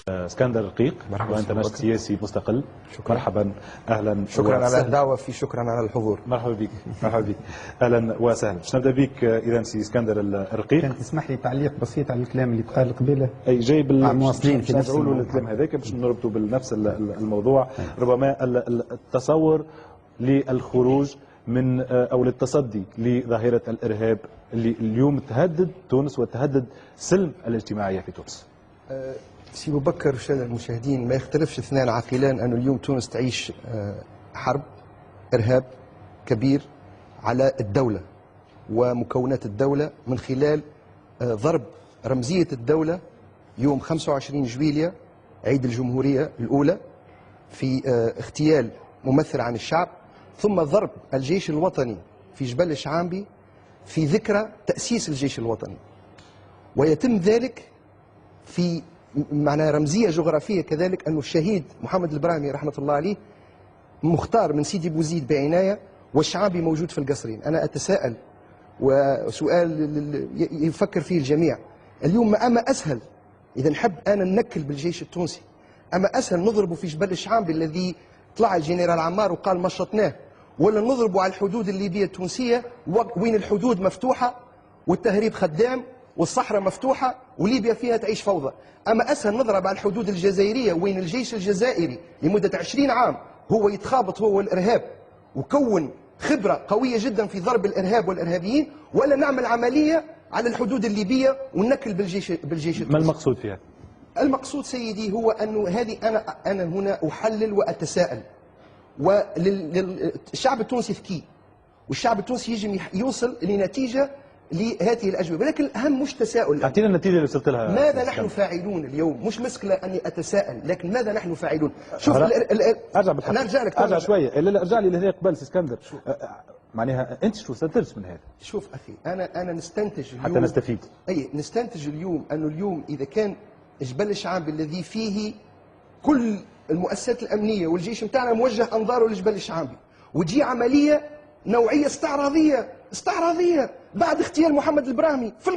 اسكندر رقيق، وانت ناشط سياسي مستقل. شكرا. مرحبا، اهلا. شكرا على الدعوه، في شكرا على الحضور. مرحبا بك، مرحبا بك، اهلا وسهلا. باش نبدا بك اذا سي اسكندر الرقيق. كان تسمح لي تعليق بسيط على الكلام اللي قال قبيله. اي جاي مواصلين في نفس الكلام هذاك باش نربطوا بنفس الموضوع. ربما التصور للخروج من او للتصدي لظاهره الارهاب اللي اليوم تهدد تونس وتهدد سلم الاجتماعيه في تونس. سي أبو بكر والسادة المشاهدين، ما يختلفش اثنان عاقلان أن اليوم تونس تعيش حرب إرهاب كبير على الدولة ومكونات الدولة من خلال ضرب رمزية الدولة يوم 25 جويلية عيد الجمهورية الأولى في اغتيال ممثل عن الشعب، ثم ضرب الجيش الوطني في جبل الشعامبي في ذكرى تأسيس الجيش الوطني، ويتم ذلك في معنى رمزية جغرافية كذلك أن الشهيد محمد البراهمي رحمة الله عليه مختار من سيدي بوزيد بعناية والشعابي موجود في القصرين. أنا أتساءل وسؤال يفكر فيه الجميع اليوم، أما أسهل إذا نحب أنا ننكل بالجيش التونسي، أما أسهل نضربه في جبل الشعامبي الذي طلع الجنرال عمار وقال مشطناه، ولا نضربه على الحدود الليبية التونسية وين الحدود مفتوحة والتهريب خدام والصحراء مفتوحة وليبيا فيها تعيش فوضى؟ أما أسهل نضرب على الحدود الجزائرية وين الجيش الجزائري لمدة 20 عام هو يتخابط هو والإرهاب وكون خبرة قوية جدا في ضرب الإرهاب والإرهابيين، ولا نعمل عملية على الحدود الليبية وننكل بالجيش التونسي؟ ما المقصود فيها؟ المقصود سيدي هو أنه هذه أنا هنا أحلل وأتساءل، والشعب التونسي ذكي والشعب التونسي يجب يوصل لنتيجة لهذه الأجوبة، لكن الأهم مش تساؤل. أعطينا النتيجة اللي وصلت لها. ماذا نحن فاعلون اليوم؟ مش مسكلة أني أتساءل، لكن ماذا نحن فاعلون؟ شوف أرجع بالحق، نرجع لك، أرجع شوية. لا ارجع لي لهذا قبل سي اسكندر. معناها أنت شو استنتجت من هذا؟ شوف أخي، أنا نستنتج اليوم حتى نستفيد. أي نستنتج اليوم أنه اليوم إذا كان جبل الشعامبي الذي فيه كل المؤسسات الأمنية والجيش متاعنا موجه أنظاره لجبل الشعامبي، وتجي عملية نوعية استعراضية بعد اغتيال محمد البراهمي في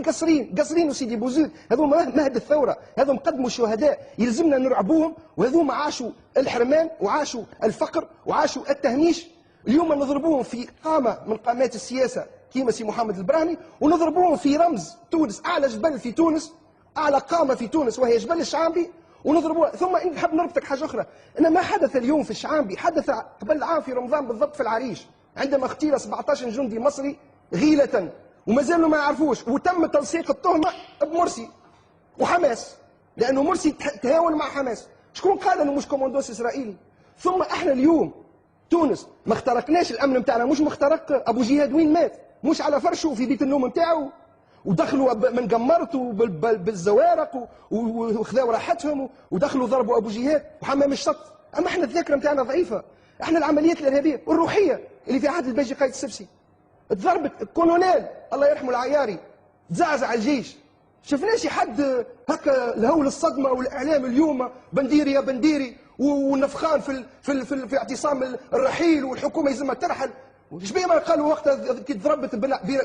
قصرين وسيدي بوزيد، هذوما مهد الثورة، هذوما قدموا شهداء يلزمنا نرعبوهم، وهذوما عاشوا الحرمان وعاشوا الفقر وعاشوا التهميش. اليوم نضربوهم في قامة من قامات السياسة كيما سي محمد البراهمي، ونضربوهم في رمز تونس، أعلى جبل في تونس، أعلى قامة في تونس وهي جبل الشعامبي، ونضربوها. ثم نحب نربطك حاجة أخرى، أن ما حدث اليوم في الشعامبي حدث قبل عام في رمضان بالضبط في العريش، عندما اغتيل 17 جندي مصري غيلة وما زالوا ما يعرفوش، وتم تلصيق التهمة بمرسي وحماس، لأنه مرسي تهاون مع حماس. شكون قال أنه مش كوماندوس إسرائيلي؟ ثم احنا اليوم تونس ما اخترقناش الأمن نتاعنا، مش مخترق أبو جهاد وين مات، مش على فرشه في بيت النوم نتاعو، ودخلوا من قمرته بالزوارق وخذوا راحتهم ودخلوا ضربوا أبو جهاد وحمام الشط. أما احنا الذاكرة نتاعنا ضعيفة، احنا العمليات الإرهابية والروحية اللي في عهد الباجي قايد السبسي ضربت الكولونيل الله يرحمه العياري، تزعزع الجيش. شفناش حد هكا الهول الصدمه والاعلام اليوم بنديري يا بنديري ونفخان في اعتصام الرحيل والحكومه يلزمها ترحل. شبيه ما قالوا وقتها كي ضربت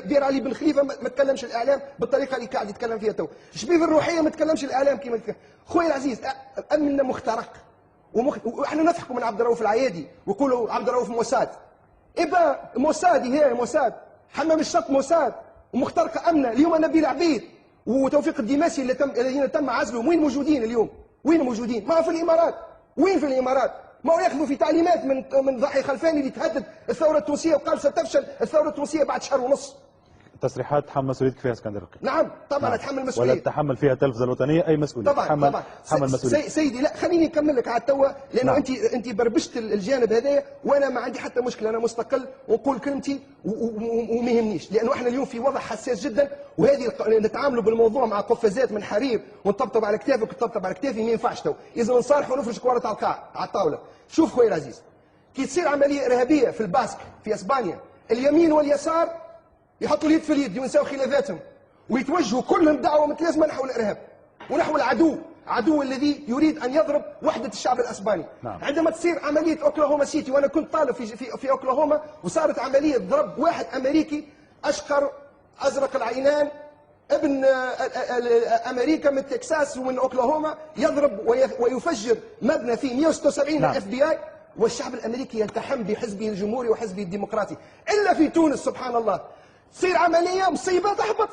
بير علي بن خليفه ما تكلمش الاعلام بالطريقه اللي قاعد يتكلم فيها تو. شبيه في الروحيه ما تكلمش الاعلام كيما خويا العزيز. امننا مخترق واحنا نضحكوا من عبد الرؤوف العيادي ويقولوا عبد الرؤوف موساد. إبا موسادي هي موساد، حمام الشط موساد ومخترقة أمنة. اليوم نبيل عبيد وتوفيق الدماسي الذين تم عزلهم وين موجودين اليوم؟ وين موجودين؟ ما في الإمارات. وين في الإمارات؟ ما هو ياخذوا في تعليمات من ضحي خلفاني اللي تهدد الثورة التونسية وقال ستفشل الثورة التونسية بعد شهر ونص. تصريحات تحمل مسؤوليتك فيها اسكندر رقيق. نعم طبعا اتحمل مسؤولية. ولا تحمل فيها التلفزة الوطنية أي مسؤولية. طبعا تحمل مسؤولية. سيدي لا خليني نكمل لك على التوا، لأنه نعم. أنت بربشت الجانب هذايا وأنا ما عندي حتى مشكلة، أنا مستقل ونقول كلمتي وما يهمنيش، لأنه احنا اليوم في وضع حساس جدا، وهذه نتعاملوا بالموضوع مع قفازات من حرير ونطبطب على كتافك وتطبطب على كتافي ما ينفعش تو، إذا نصالح ونفرش كورة على القاع على الطاولة. شوف خويا العزيز، كي تصير عملية إرهابية في الباسك في إسبانيا، اليمين واليسار يحطوا اليد في اليد وينساو خلافاتهم ويتوجهوا كلهم دعوة متلازمة نحو الإرهاب ونحو العدو الذي يريد أن يضرب وحدة الشعب الأسباني. نعم. عندما تصير عملية أوكلاهوما سيتي، وأنا كنت طالب في أوكلاهوما، وصارت عملية ضرب واحد أمريكي أشقر أزرق العينان ابن امريكا من تكساس ومن اوكلاهوما يضرب ويفجر مبنى فيه 176 نعم. الاف بي اي، والشعب الامريكي يلتحم بحزبه الجمهوري وحزبه الديمقراطي. الا في تونس سبحان الله تصير عمليه مصيبه تحبط،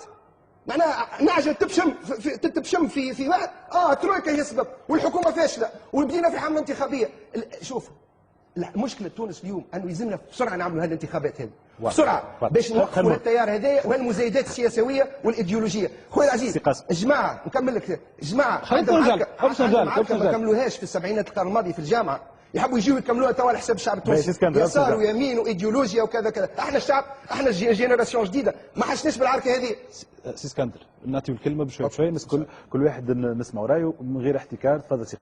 معناها نعجه تبشم في واحد ترويكا هي السبب والحكومه فاشله وبدينا في حمله انتخابيه. شوف مشكله تونس اليوم انه يلزمنا بسرعه نعملوا هذه الانتخابات هذه بسرعه باش نوقفوا التيار هذايا وهالمزايدات السياسويه والايديولوجيه. خويا العزيز جماعه نكمل لك جماعه ما كملوهاش في السبعينات القرن الماضي في الجامعه، يحبوا يجيو يكملوها توا على حساب الشعب التونسي، يسار ويمين وايديولوجيا وكذا كذا. احنا الشعب، احنا جينيراسيون جديده ما حشناش بالعركه هذه. سي اسكندر نعطيو الكلمه بشوي بشوي، بس كل واحد نسمعوا رايه من غير احتكار. تفضل سي